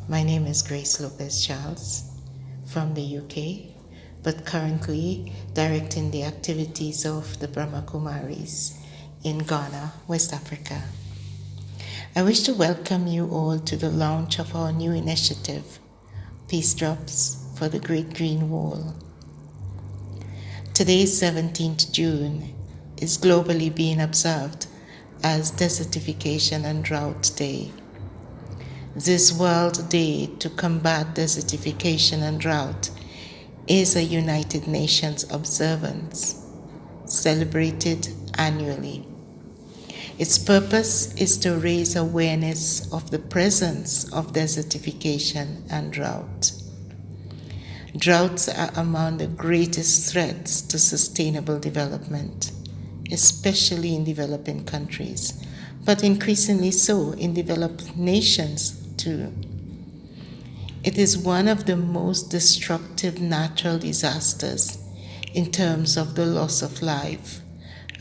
My name is Grace Lopez Charles from the UK, but currently directing the activities of the Brahma Kumaris in Ghana, West Africa. I wish to welcome you all to the launch of our new initiative, Peace Drops for the Great Green Wall. Today, 17th June, is globally being observed as Desertification and Drought Day. This World Day to combat desertification and drought is a United Nations observance celebrated annually. Its purpose is to raise awareness of the presence of desertification and drought. Droughts are among the greatest threats to sustainable development, especially in developing countries, but increasingly so in developed nations too. It is one of the most destructive natural disasters in terms of the loss of life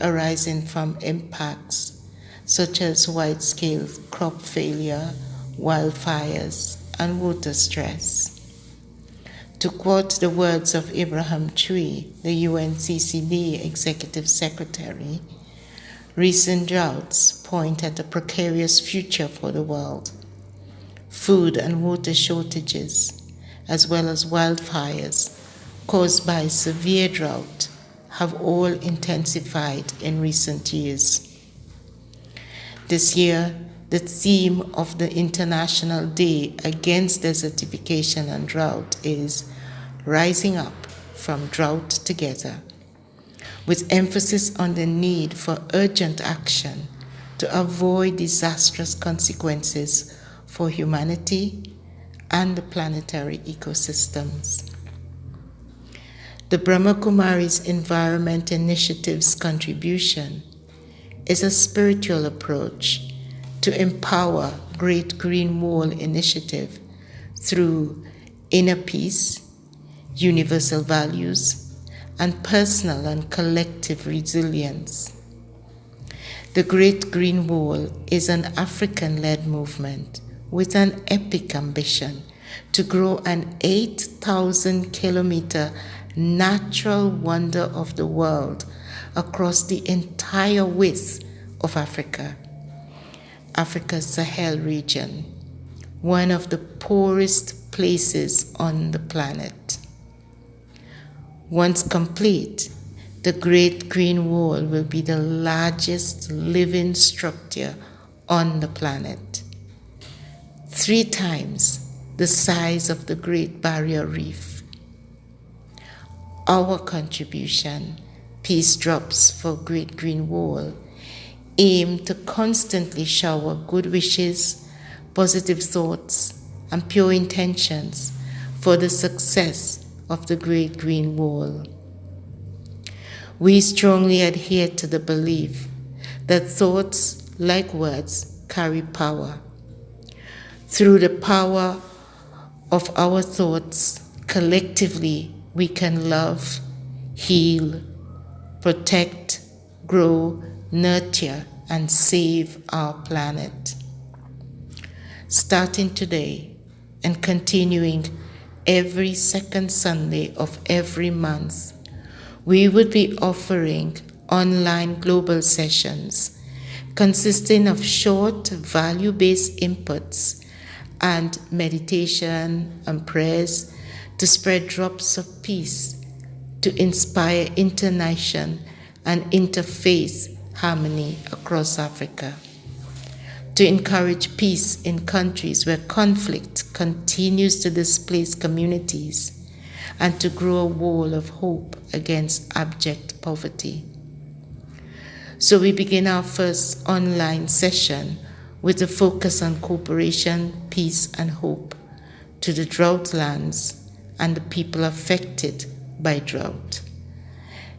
arising from impacts such as wide-scale crop failure, wildfires, and water stress. To quote the words of Abraham Chui, the UNCCD Executive Secretary, recent droughts point at a precarious future for the world. Food and water shortages, as well as wildfires caused by severe drought, have all intensified in recent years. This year, the theme of the International Day Against Desertification and Drought is Rising Up from Drought Together, with emphasis on the need for urgent action to avoid disastrous consequences for humanity and the planetary ecosystems. The Brahma Kumaris Environment Initiative's contribution is a spiritual approach to empower Great Green Wall Initiative through inner peace, universal values, and personal and collective resilience. The Great Green Wall is an African-led movement with an epic ambition to grow an 8,000-kilometer natural wonder of the world across the entire width of Africa, Africa's Sahel region, one of the poorest places on the planet. Once complete, the Great Green Wall will be the largest living structure on the planet, 3 times the size of the Great Barrier Reef. Our contribution, Peace Drops for Great Green Wall, aim to constantly shower good wishes, positive thoughts, and pure intentions for the success of the Great Green Wall. We strongly adhere to the belief that thoughts, like words, carry power. Through the power of our thoughts, collectively we can love, heal, protect, grow, nurture, and save our planet. Starting today and continuing every second Sunday of every month, we would be offering online global sessions consisting of short value-based inputs and meditation and prayers to spread drops of peace, to inspire internation and interfaith harmony across Africa, to encourage peace in countries where conflict continues to displace communities, and to grow a wall of hope against abject poverty. So we begin our first online session with a focus on cooperation, peace, and hope to the drought lands and the people affected by drought.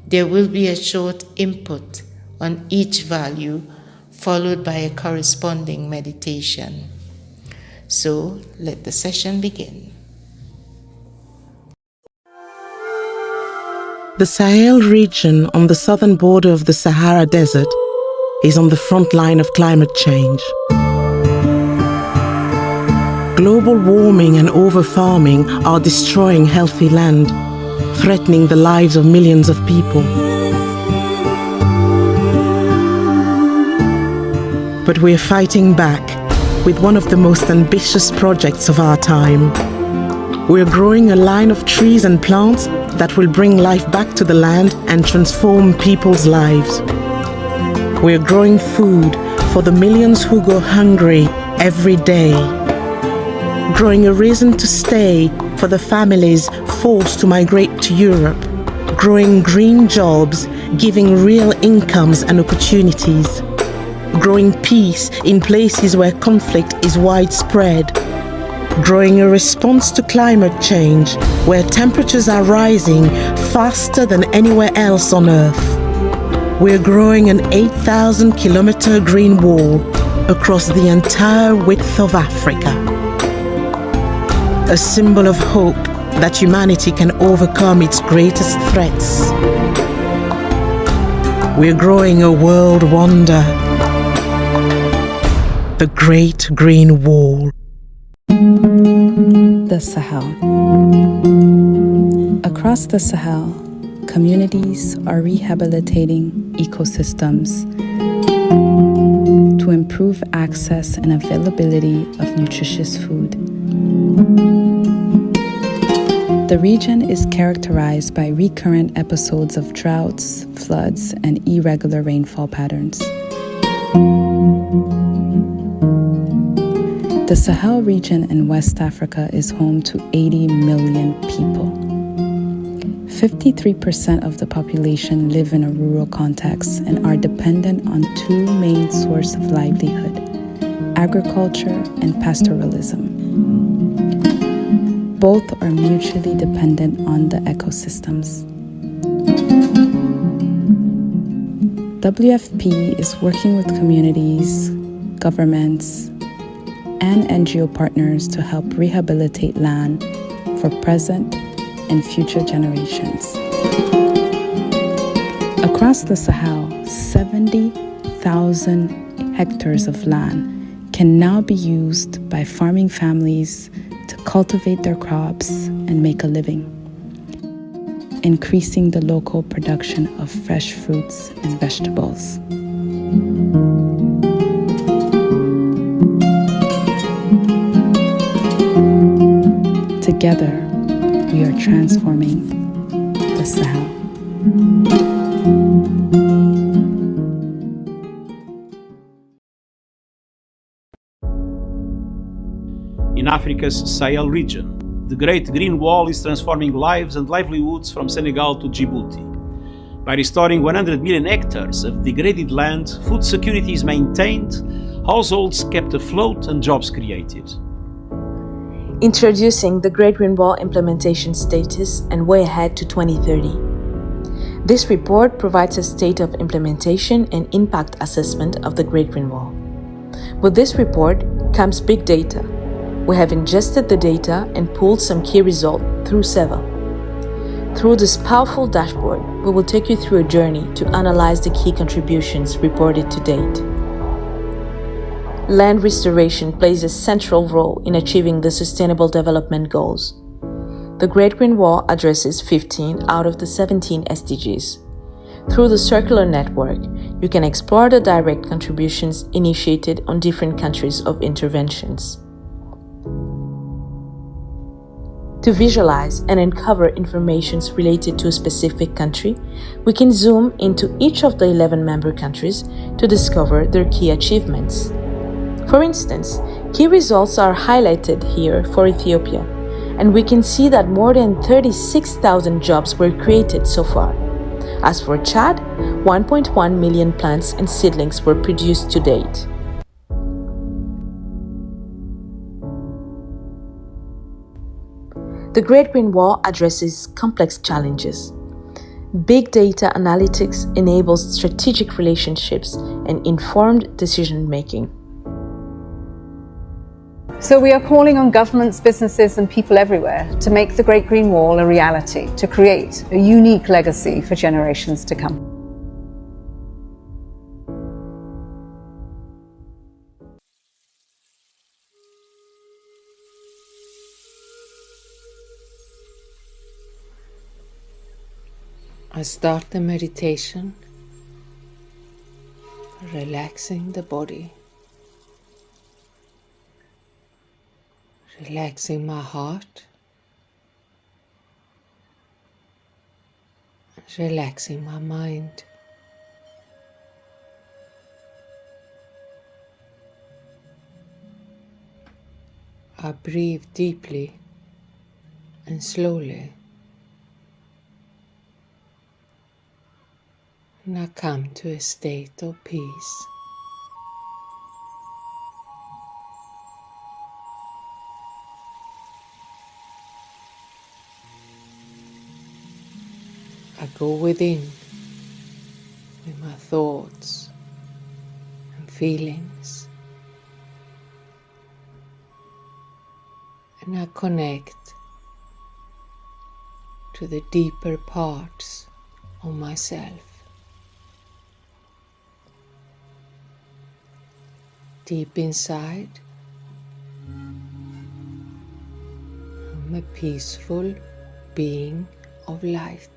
There will be a short input on each value, followed by a corresponding meditation. So let the session begin. The Sahel region on the southern border of the Sahara Desert is on the front line of climate change. Global warming and over-farming are destroying healthy land, threatening the lives of millions of people. But we're fighting back with one of the most ambitious projects of our time. We're growing a line of trees and plants that will bring life back to the land and transform people's lives. We're growing food for the millions who go hungry every day. Growing a reason to stay for the families forced to migrate to Europe. Growing green jobs, giving real incomes and opportunities. Growing peace in places where conflict is widespread. Growing a response to climate change, where temperatures are rising faster than anywhere else on Earth. We're growing an 8,000-kilometer green wall across the entire width of Africa. A symbol of hope that humanity can overcome its greatest threats. We're growing a world wonder. The Great Green Wall. The Sahel. Across the Sahel, communities are rehabilitating ecosystems to improve access and availability of nutritious food. The region is characterized by recurrent episodes of droughts, floods, and irregular rainfall patterns. The Sahel region in West Africa is home to 80 million people. 53% of the population live in a rural context and are dependent on two main sources of livelihood: agriculture and pastoralism. Both are mutually dependent on the ecosystems. WFP is working with communities, governments, and NGO partners to help rehabilitate land for present and future generations. Across the Sahel, 70,000 hectares of land can now be used by farming families to cultivate their crops and make a living, increasing the local production of fresh fruits and vegetables. Together, we are transforming the Sahel. In Africa's Sahel region, the Great Green Wall is transforming lives and livelihoods from Senegal to Djibouti. By restoring 100 million hectares of degraded land, food security is maintained, households kept afloat, and jobs created. Introducing the Great Green Wall implementation status and way ahead to 2030. This report provides a state of implementation and impact assessment of the Great Green Wall. With this report comes big data. We have ingested the data and pulled some key results through SEVA. Through this powerful dashboard, we will take you through a journey to analyze the key contributions reported to date. Land restoration plays a central role in achieving the Sustainable Development Goals. The Great Green Wall addresses 15 out of the 17 SDGs. Through the circular network, you can explore the direct contributions initiated on different countries of interventions. To visualize and uncover information related to a specific country, we can zoom into each of the 11 member countries to discover their key achievements. For instance, key results are highlighted here for Ethiopia, and we can see that more than 36,000 jobs were created so far. As for Chad, 1.1 million plants and seedlings were produced to date. The Great Green Wall addresses complex challenges. Big data analytics enables strategic relationships and informed decision-making. So we are calling on governments, businesses and people everywhere to make the Great Green Wall a reality, to create a unique legacy for generations to come. I start the meditation, relaxing the body, relaxing my heart, relaxing my mind. I breathe deeply and slowly, and I come to a state of peace. I go within with my thoughts and feelings, and I connect to the deeper parts of myself. Deep inside, I'm a peaceful being of light.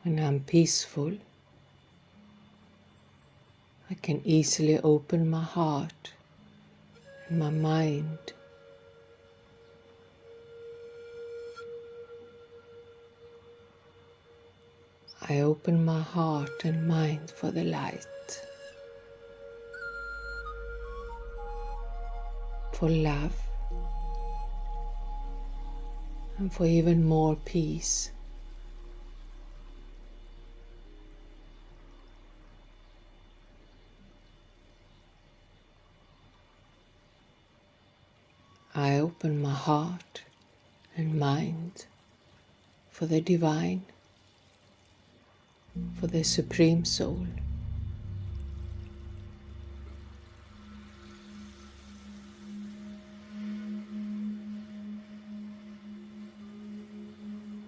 When I'm peaceful, I can easily open my heart and my mind. I open my heart and mind for the light, for love, and for even more peace. I open my heart and mind for the divine, for the Supreme Soul.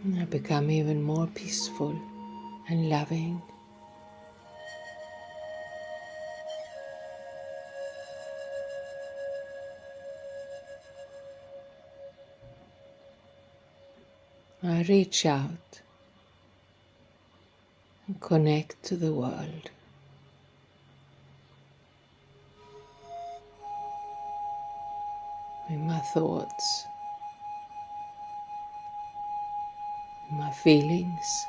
And I become even more peaceful and loving. I reach out and connect to the world. With my thoughts, my feelings.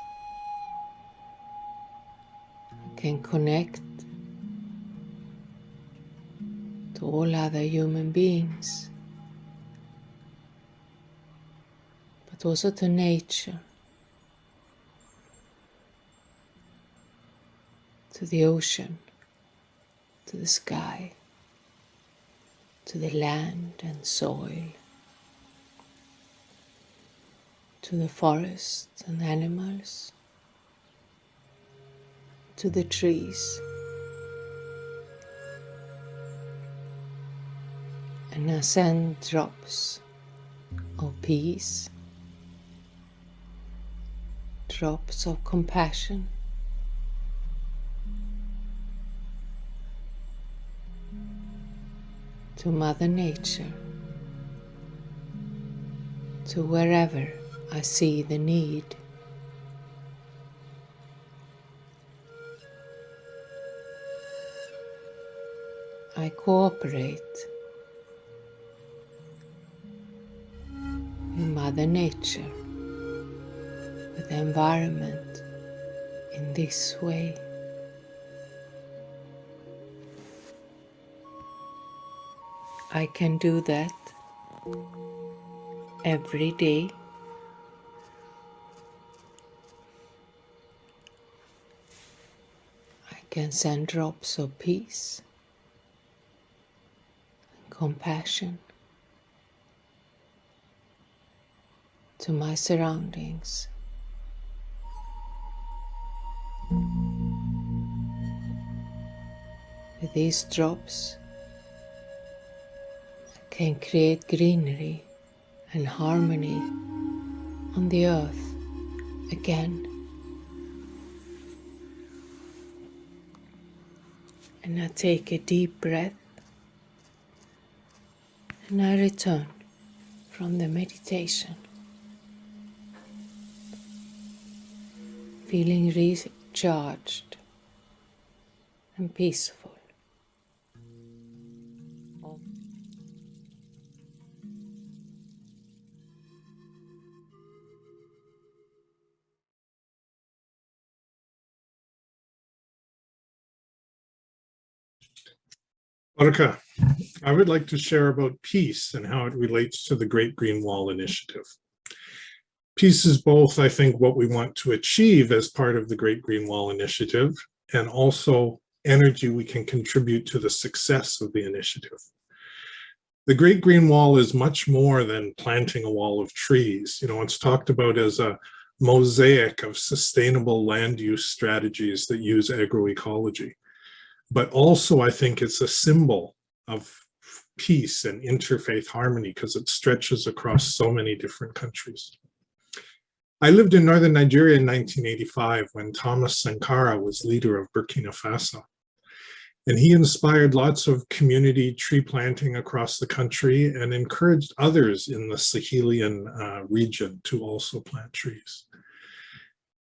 I can connect to all other human beings, but also to nature, to the ocean, to the sky, to the land and soil, to the forest and animals, to the trees. And I send drops of peace, drops of compassion, to Mother Nature, to wherever I see the need. I cooperate with Mother Nature, with the environment in this way. I can do that every day. I can send drops of peace and compassion to my surroundings. With these drops, I can create greenery and harmony on the earth again. And I take a deep breath and I return from the meditation, feeling recharged and peaceful. Monica, I would like to share about peace and how it relates to the Great Green Wall Initiative. Peace is both, I think, what we want to achieve as part of the Great Green Wall Initiative, and also energy we can contribute to the success of the initiative. The Great Green Wall is much more than planting a wall of trees. You know, it's talked about as a mosaic of sustainable land use strategies that use agroecology. But also, I think it's a symbol of peace and interfaith harmony because it stretches across so many different countries. I lived in northern Nigeria in 1985 when Thomas Sankara was leader of Burkina Faso. And he inspired lots of community tree planting across the country and encouraged others in the Sahelian region to also plant trees.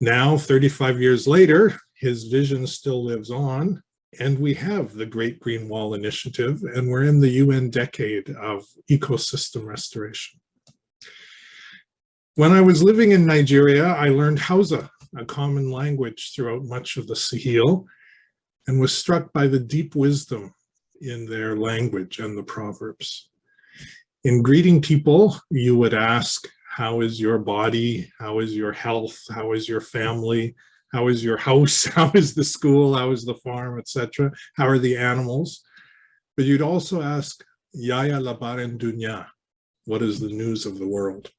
Now, 35 years later, his vision still lives on. And we have the Great Green Wall Initiative, and we're in the UN decade of ecosystem restoration. When I was living in Nigeria, I learned Hausa, a common language throughout much of the Sahel, and was struck by the deep wisdom in their language and the proverbs. In greeting people, you would ask, how is your body? How is your health? How is your family? How is your house? How is the school? How is the farm, etc.? How are the animals? But you'd also ask, Yaya labaran dunya, what is the news of the world?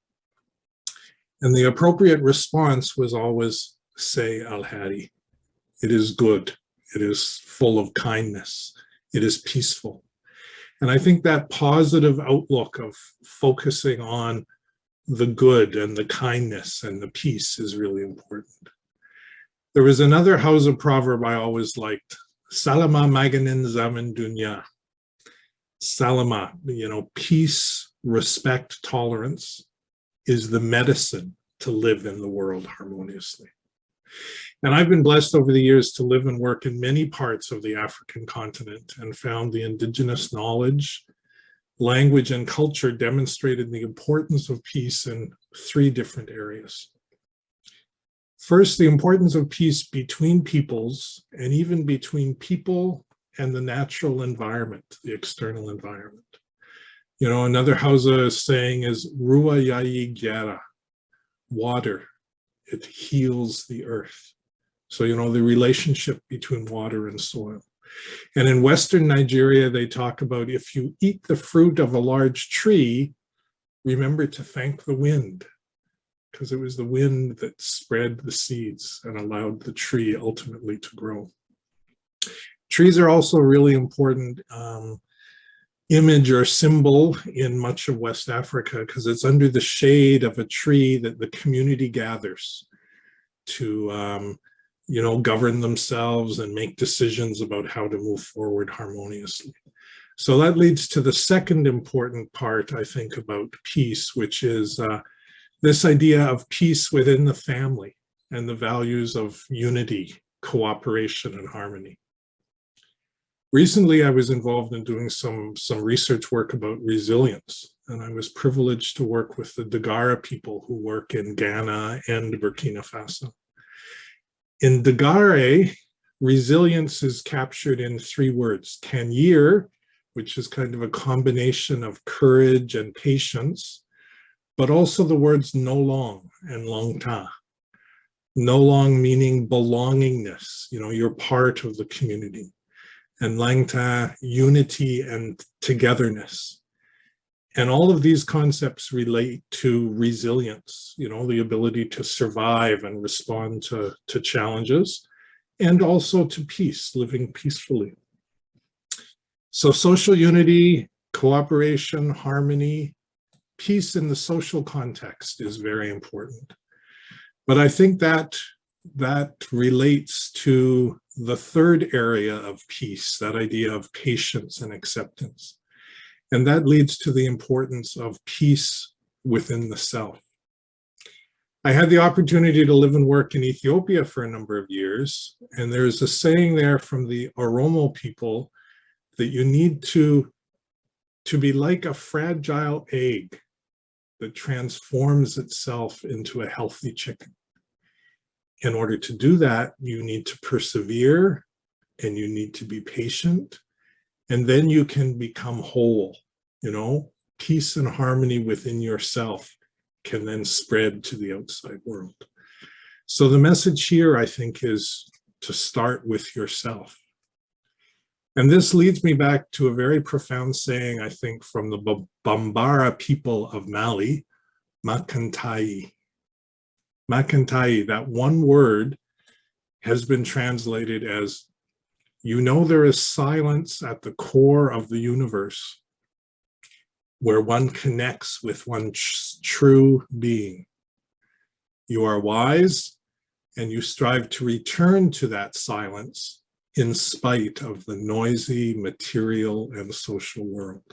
And the appropriate response was always, say al-Hadi. It is good. It is full of kindness. It is peaceful. And I think that positive outlook of focusing on the good and the kindness and the peace is really important. There was another Hausa proverb I always liked, Salama maganin zaman dunya. Salama, you know, peace, respect, tolerance is the medicine to live in the world harmoniously. And I've been blessed over the years to live and work in many parts of the African continent and found the indigenous knowledge, language, and culture demonstrated the importance of peace in 3 different areas. First, the importance of peace between peoples and even between people and the natural environment, the external environment. You know, another Hausa saying is, Ruwa yayi gyara, water, it heals the earth. So, you know, the relationship between water and soil. And in Western Nigeria, they talk about if you eat the fruit of a large tree, remember to thank the wind, because it was the wind that spread the seeds and allowed the tree ultimately to grow. Trees are also a really important image or symbol in much of West Africa because it's under the shade of a tree that the community gathers to you know, govern themselves and make decisions about how to move forward harmoniously. So that leads to the second important part, I think, about peace, which is this idea of peace within the family and the values of unity, cooperation, and harmony. Recently, I was involved in doing some research work about resilience, and I was privileged to work with the Dagara people who work in Ghana and Burkina Faso. In Dagare, resilience is captured in 3 words, Tanyir, which is kind of a combination of courage and patience, but also the words nolong and longta. Nolong meaning belongingness, you know, you're part of the community. And langta, unity and togetherness. And all of these concepts relate to resilience, you know, the ability to survive and respond to challenges, and also to peace, living peacefully. So social unity, cooperation, harmony, peace in the social context is very important. But I think that relates to the third area of peace, that idea of patience and acceptance. And that leads to the importance of peace within the self. I had the opportunity to live and work in Ethiopia for a number of years, and there's a saying there from the Oromo people that you need to be like a fragile egg that transforms itself into a healthy chicken. In order to do that, you need to persevere and you need to be patient, and then you can become whole. Peace and harmony within yourself can then spread to the outside world. So the message here, I think, is to start with yourself. And this leads me back to a very profound saying, I think, from the Bambara people of Mali, Makantai. Makantai, that one word has been translated as, there is silence at the core of the universe where one connects with one's true being. You are wise and you strive to return to that silence in spite of the noisy material and social world.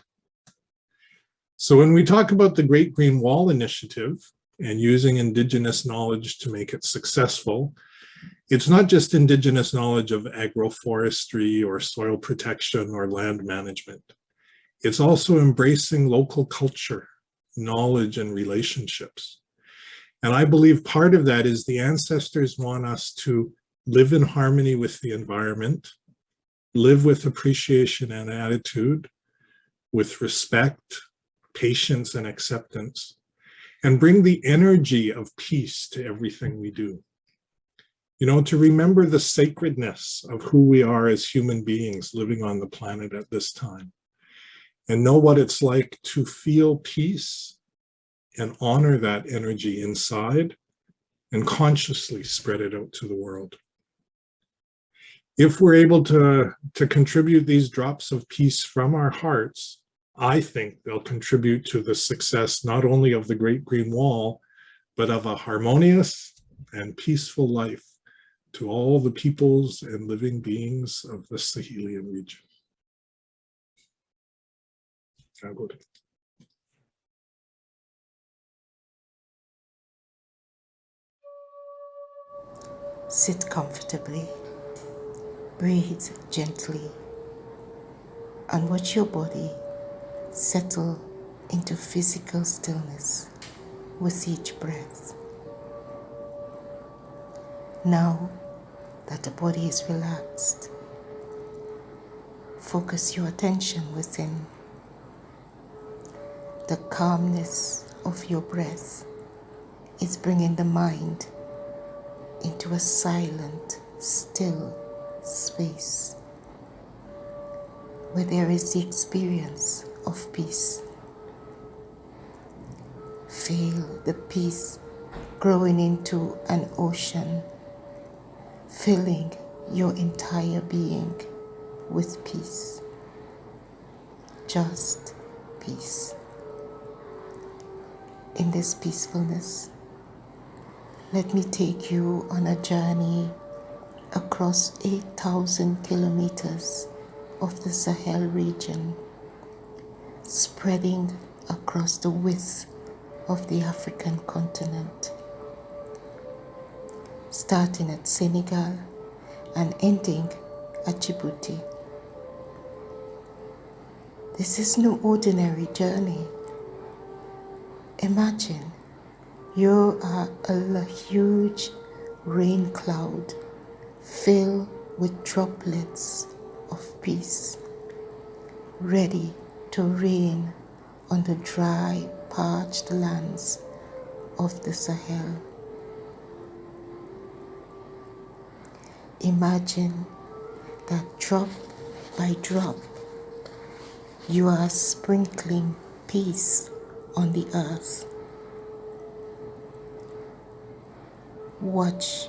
So when we talk about the Great Green Wall Initiative and using Indigenous knowledge to make it successful, it's not just Indigenous knowledge of agroforestry or soil protection or land management. It's also embracing local culture, knowledge, and relationships. And I believe part of that is the ancestors want us to live in harmony with the environment, live with appreciation and attitude, with respect, patience, and acceptance, and bring the energy of peace to everything we do. To remember the sacredness of who we are as human beings living on the planet at this time, and know what it's like to feel peace and honor that energy inside and consciously spread it out to the world. If we're able to contribute these drops of peace from our hearts, I think they'll contribute to the success not only of the Great Green Wall, but of a harmonious and peaceful life to all the peoples and living beings of the Sahelian region. Sit comfortably, breathe gently, and watch your body settle into physical stillness with each breath. Now that the body is relaxed, focus your attention within. The calmness of your breath is bringing the mind into a silent, still space where there is the experience of peace. Feel the peace growing into an ocean, filling your entire being with peace. Just peace. In this peacefulness, let me take you on a journey across 8,000 kilometers of the Sahel region, spreading across the width of the African continent, starting at Senegal and ending at Djibouti. This is no ordinary journey. Imagine you are a huge rain cloud filled with droplets of peace, ready to rain on the dry, parched lands of the Sahel. Imagine that drop by drop, you are sprinkling peace on the earth. Watch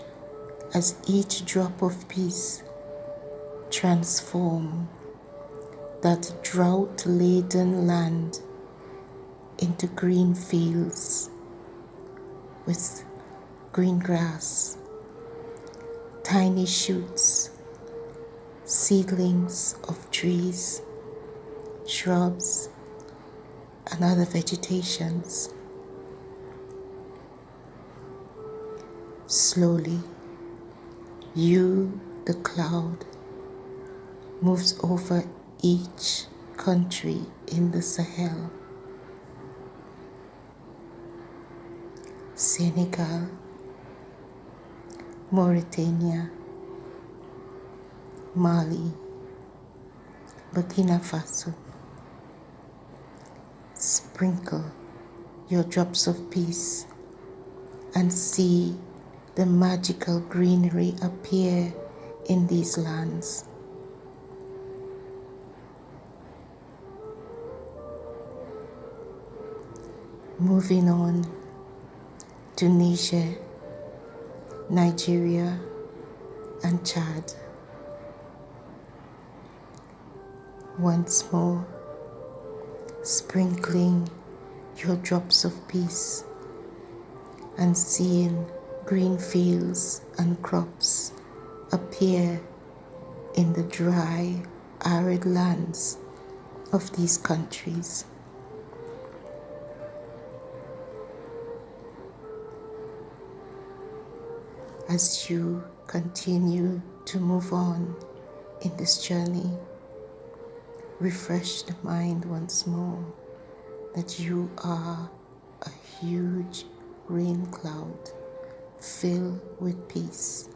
as each drop of peace transform that drought-laden land into green fields with green grass, tiny shoots seedlings of trees, shrubs, and other vegetations. Slowly, you, the cloud, moves over each country in the Sahel. Senegal, Mauritania, Mali, Burkina Faso. Sprinkle your drops of peace and see the magical greenery appear in these lands. Moving on to Niger, Nigeria, and Chad. Once more, sprinkling your drops of peace and seeing green fields and crops appear in the dry, arid lands of these countries. As you continue to move on in this journey, refresh the mind once more that you are a huge rain cloud filled with peace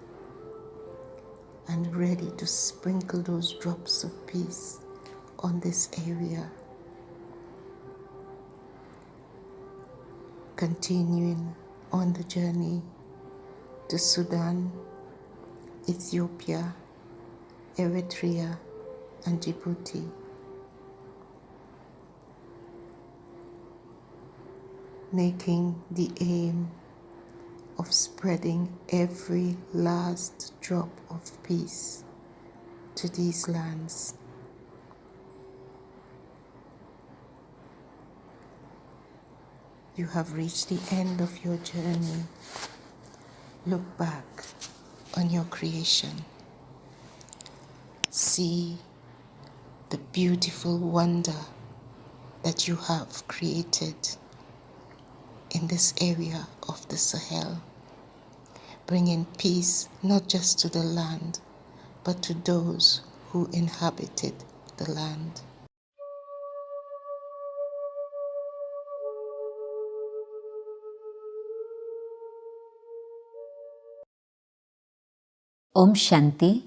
and ready to sprinkle those drops of peace on this area. Continuing on the journey to Sudan, Ethiopia, Eritrea, and Djibouti. Making the aim of spreading every last drop of peace to these lands. You have reached the end of your journey. Look back on your creation. See the beautiful wonder that you have created in this area of the Sahel, bringing peace not just to the land, but to those who inhabited the land. Om Shanti.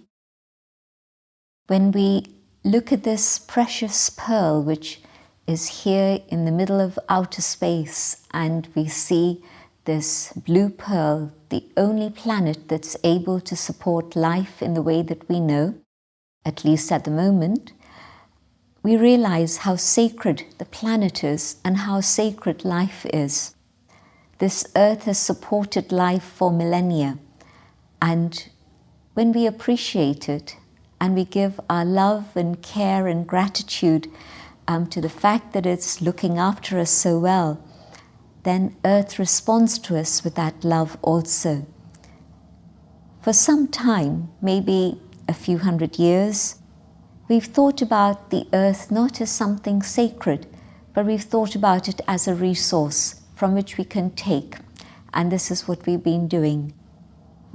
When we look at this precious pearl, which is here in the middle of outer space, and we see this blue pearl, the only planet that's able to support life in the way that we know, at least at the moment, we realize how sacred the planet is and how sacred life is. This earth has supported life for millennia, and when we appreciate it and we give our love and care and gratitude to the fact that it's looking after us so well, then Earth responds to us with that love also. For some time, maybe a few hundred years, we've thought about the Earth not as something sacred, but we've thought about it as a resource from which we can take. And this is what we've been doing.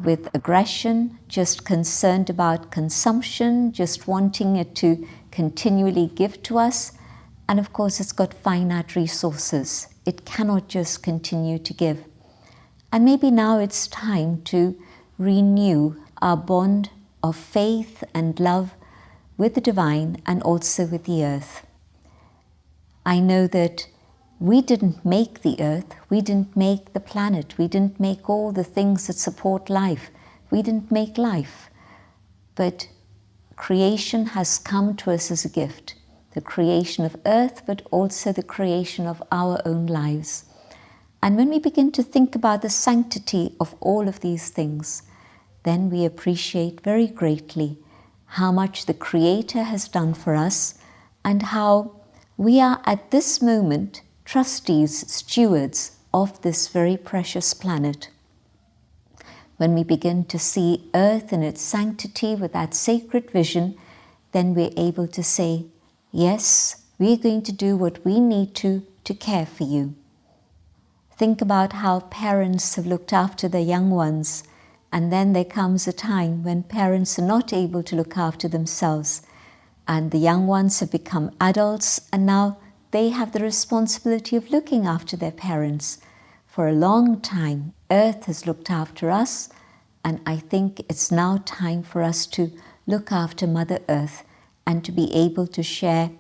With aggression, just concerned about consumption, just wanting it to continually give to us. And of course, it's got finite resources. It cannot just continue to give. And maybe now it's time to renew our bond of faith and love with the divine and also with the earth. I know that we didn't make the earth, we didn't make the planet, we didn't make all the things that support life, we didn't make life. But creation has come to us as a gift, the creation of earth, but also the creation of our own lives. And when we begin to think about the sanctity of all of these things, then we appreciate very greatly how much the Creator has done for us and how we are at this moment trustees, stewards of this very precious planet. When we begin to see Earth in its sanctity with that sacred vision, then we're able to say, yes, we're going to do what we need to care for you. Think about how parents have looked after their young ones, and then there comes a time when parents are not able to look after themselves, and the young ones have become adults, and now they have the responsibility of looking after their parents. For a long time, Earth has looked after us, and I think it's now time for us to look after Mother Earth and to be able to share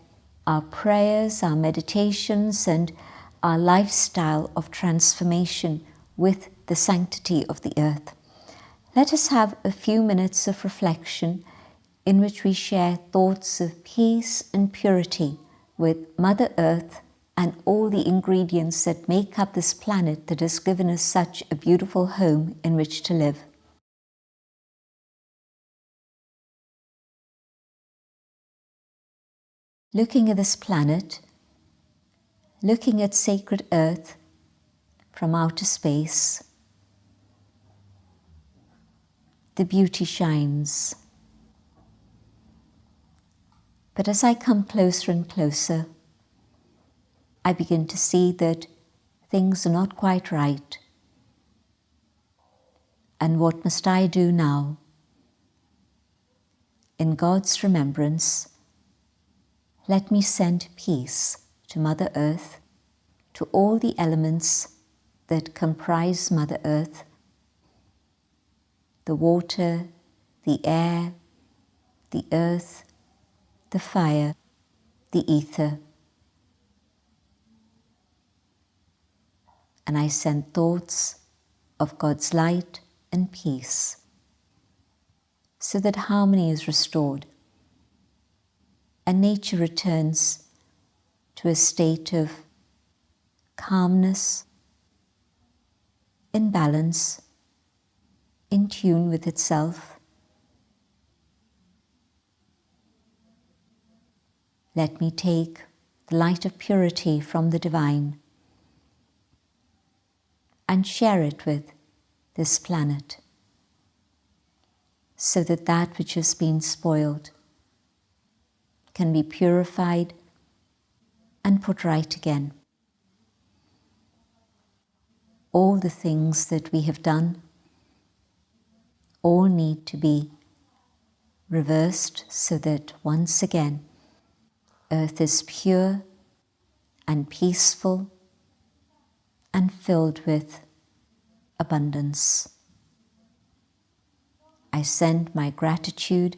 our prayers, our meditations, and our lifestyle of transformation with the sanctity of the earth. Let us have a few minutes of reflection in which we share thoughts of peace and purity with Mother Earth and all the ingredients that make up this planet that has given us such a beautiful home in which to live. Looking at this planet, looking at sacred Earth from outer space, the beauty shines. But as I come closer and closer, I begin to see that things are not quite right. And what must I do now? In God's remembrance, let me send peace to Mother Earth, to all the elements that comprise Mother Earth, the water, the air, the earth, the fire, the ether. And I send thoughts of God's light and peace, so that harmony is restored and nature returns to a state of calmness, in balance, in tune with itself. Let me take the light of purity from the divine and share it with this planet, so that that which has been spoiled can be purified and put right again. All the things that we have done all need to be reversed so that once again Earth is pure and peaceful and filled with abundance. I send my gratitude,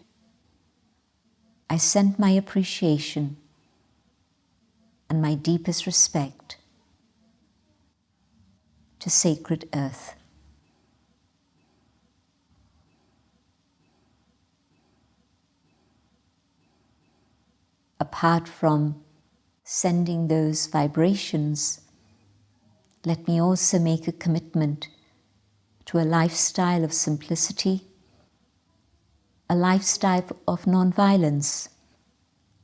I send my appreciation and my deepest respect to sacred Earth. Apart from sending those vibrations, let me also make a commitment to a lifestyle of simplicity, a lifestyle of non-violence,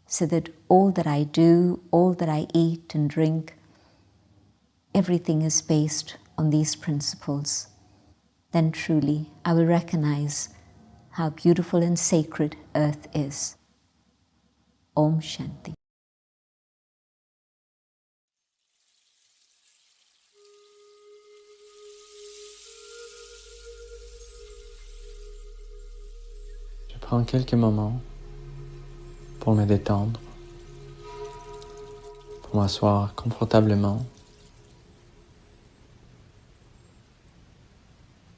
so that all that I do, all that I eat and drink, everything is based on these principles. Then truly I will recognize how beautiful and sacred Earth is. Om Shanti. Je prends quelques moments pour me détendre, pour m'asseoir confortablement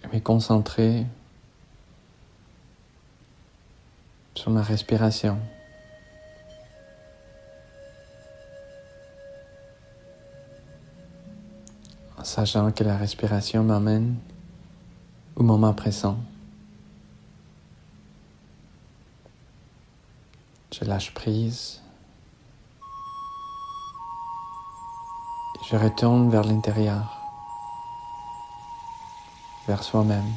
et me concentrer sur ma respiration. En sachant que la respiration m'amène au moment présent. Je lâche prise et je retourne vers l'intérieur, vers soi-même.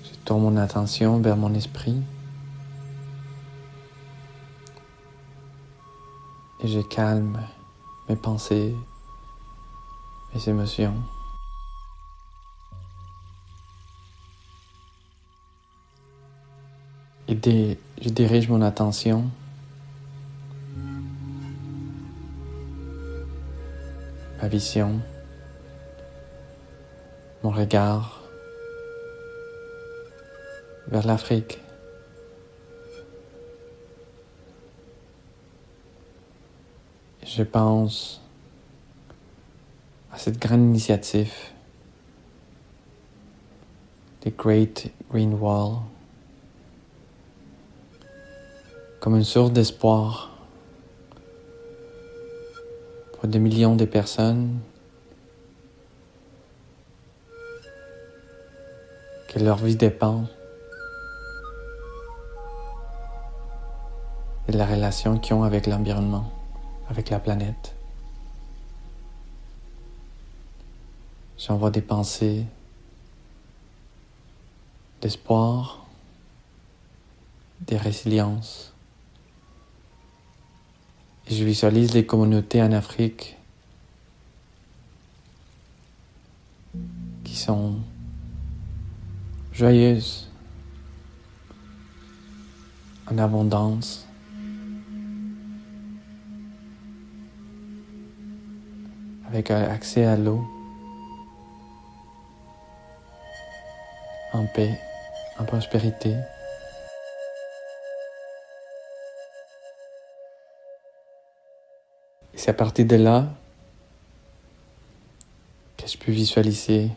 Je tourne mon attention vers mon esprit et je calme mes pensées, mes émotions. je dirige mon attention ma vision, mon regard vers l'Afrique. Je pense à cette grande initiative The Great Green Wall comme une source d'espoir pour des millions de personnes que leur vie dépend de la relation qu'ils ont avec l'environnement, avec la planète. J'envoie des pensées d'espoir, de résilience. Et je visualise les communautés en Afrique qui sont joyeuses, en abondance, avec accès à l'eau, en paix, en prospérité. Et c'est à partir de là que je peux visualiser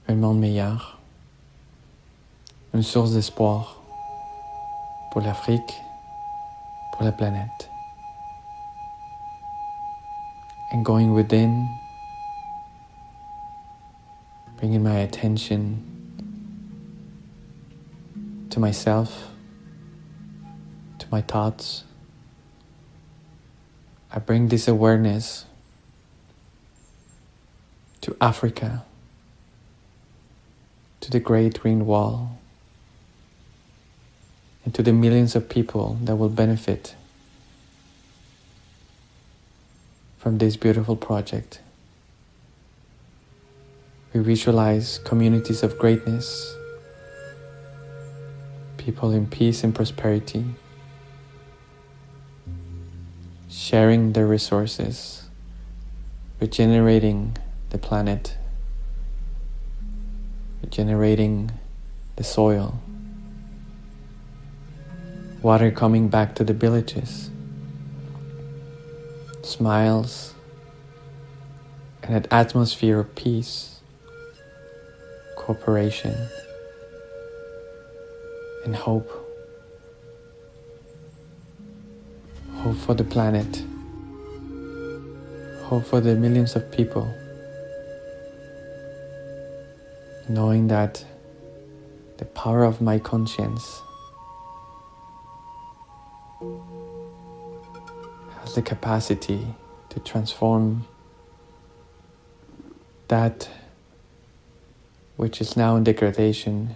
un monde meilleur, une source d'espoir pour l'Afrique, pour la planète. And going within, bringing my attention to myself, to my thoughts. I bring this awareness to Africa, to the Great Green Wall, and to the millions of people that will benefit from this beautiful project. We visualize communities of greatness, people in peace and prosperity, sharing their resources, regenerating the planet, regenerating the soil, water coming back to the villages, smiles, and an atmosphere of peace, cooperation, and hope. Hope for the planet. Hope for the millions of people. Knowing that the power of my conscience has the capacity to transform that which is now in degradation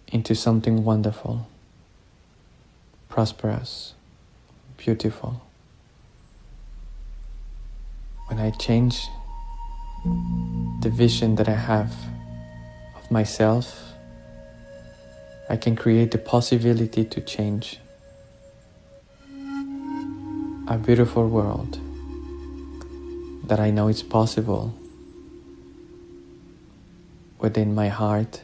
into something wonderful, prosperous, beautiful. When I change the vision that I have of myself, I can create the possibility to change a beautiful world that I know is possible within my heart,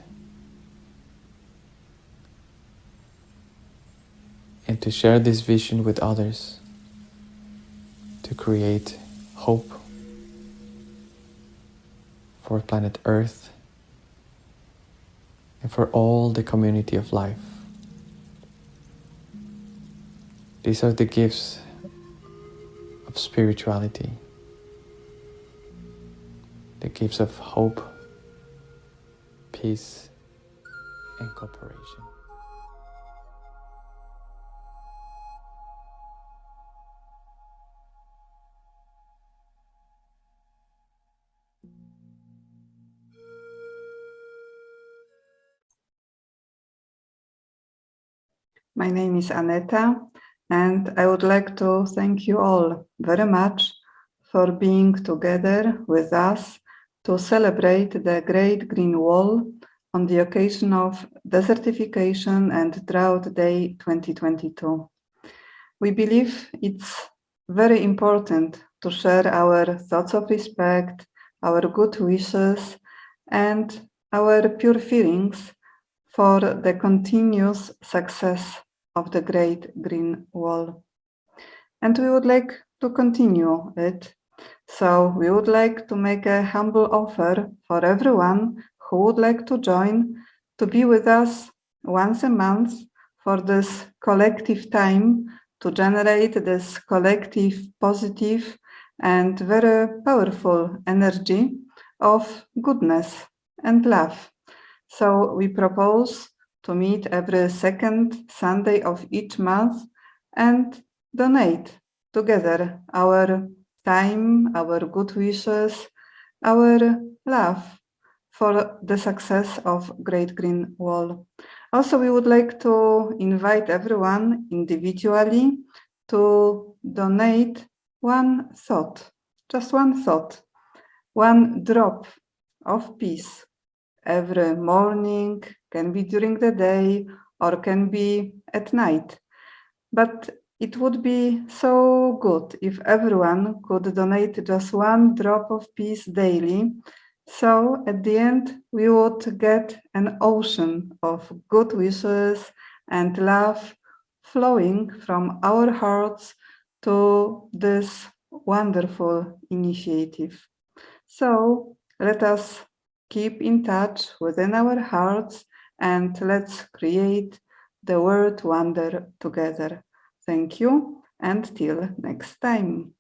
and to share this vision with others, to create hope for planet Earth and for all the community of life. These are the gifts of spirituality, the gifts of hope, peace, and cooperation. My name is Aneta, and I would like to thank you all very much for being together with us to celebrate the Great Green Wall on the occasion of Desertification and Drought Day 2022. We believe it's very important to share our thoughts of respect, our good wishes, and our pure feelings for the continuous success of the Great Green Wall. And we would like to continue it. So we would like to make a humble offer for everyone who would like to join to be with us once a month for this collective time to generate this collective positive and very powerful energy of goodness and love. So we propose to meet every second Sunday of each month and donate together our time, our good wishes, our love for the success of Great Green Wall. Also, we would like to invite everyone individually to donate one thought, just one thought, one drop of peace every morning, can be during the day, or can be at night. But it would be so good if everyone could donate just one drop of peace daily. So at the end, we would get an ocean of good wishes and love flowing from our hearts to this wonderful initiative. So let us keep in touch within our hearts and let's create the world wonder together. Thank you and till next time.